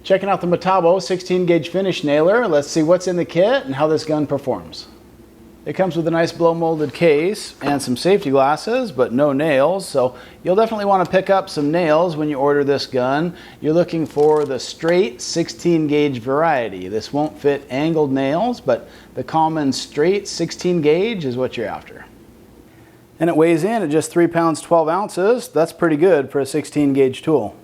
Checking out the Metabo 16 gauge finish nailer. Let's see what's in the kit and how this gun performs. It comes with a nice blow molded case and some safety glasses, but no nails, so you'll definitely want to pick up some nails when you order this gun. You're looking for the straight 16 gauge variety. This won't fit angled nails, but the common straight 16 gauge is what you're after. And it weighs in at just 3 pounds 12 ounces. That's pretty good for a 16 gauge tool.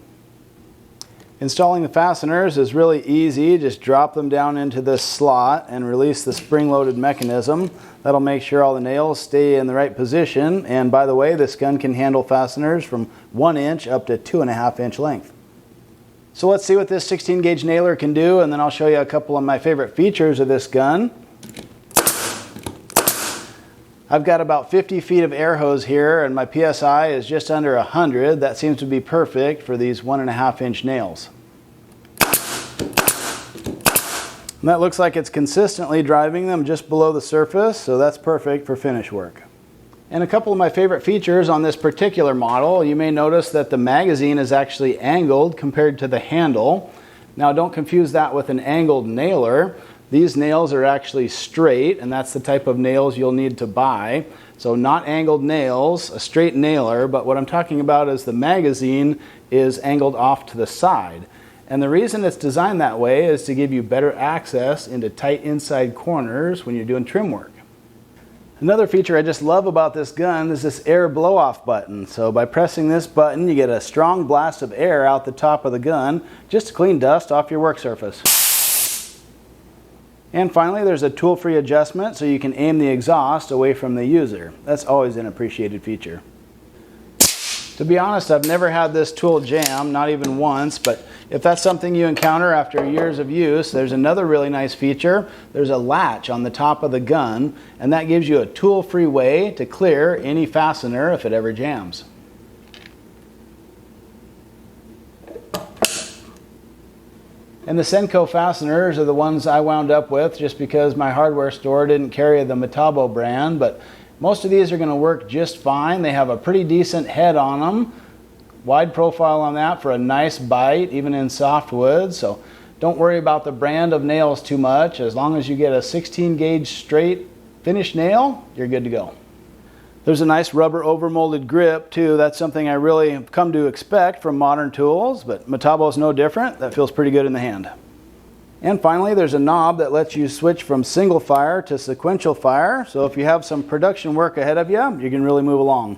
Installing the fasteners is really easy. Just drop them down into this slot and release the spring-loaded mechanism. That'll make sure all the nails stay in the right position. And by the way, this gun can handle fasteners from 1 inch up to 2.5 inch length. So let's see what this 16 gauge nailer can do, and then I'll show you a couple of my favorite features of this gun. I've got about 50 feet of air hose here, and my PSI is just under 100. That seems to be perfect for these 1.5 inch nails. And that looks like it's consistently driving them just below the surface, so that's perfect for finish work. And a couple of my favorite features on this particular model, you may notice that the magazine is actually angled compared to the handle. Now don't confuse that with an angled nailer. These nails are actually straight, and that's the type of nails you'll need to buy. So not angled nails, a straight nailer, but what I'm talking about is the magazine is angled off to the side. And the reason it's designed that way is to give you better access into tight inside corners when you're doing trim work. Another feature I just love about this gun is this air blow-off button. So by pressing this button, you get a strong blast of air out the top of the gun just to clean dust off your work surface. And finally, there's a tool-free adjustment so you can aim the exhaust away from the user. That's always an appreciated feature. To be honest, I've never had this tool jam, not even once, but if that's something you encounter after years of use, there's another really nice feature. There's a latch on the top of the gun, and that gives you a tool-free way to clear any fastener if it ever jams. And the Senko fasteners are the ones I wound up with just because my hardware store didn't carry the Metabo brand, but most of these are going to work just fine. They have a pretty decent head on them. Wide profile on that for a nice bite, even in softwood. So don't worry about the brand of nails too much. As long as you get a 16 gauge straight finish nail, you're good to go. There's a nice rubber overmolded grip too. That's something I really have come to expect from modern tools, but Metabo is no different. That feels pretty good in the hand. And finally, there's a knob that lets you switch from single fire to sequential fire. So if you have some production work ahead of you, you can really move along.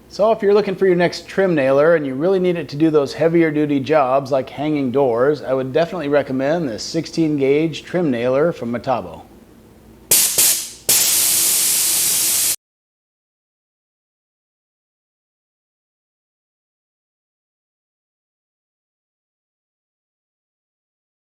So if you're looking for your next trim nailer and you really need it to do those heavier duty jobs like hanging doors, I would definitely recommend this 16 gauge trim nailer from Metabo.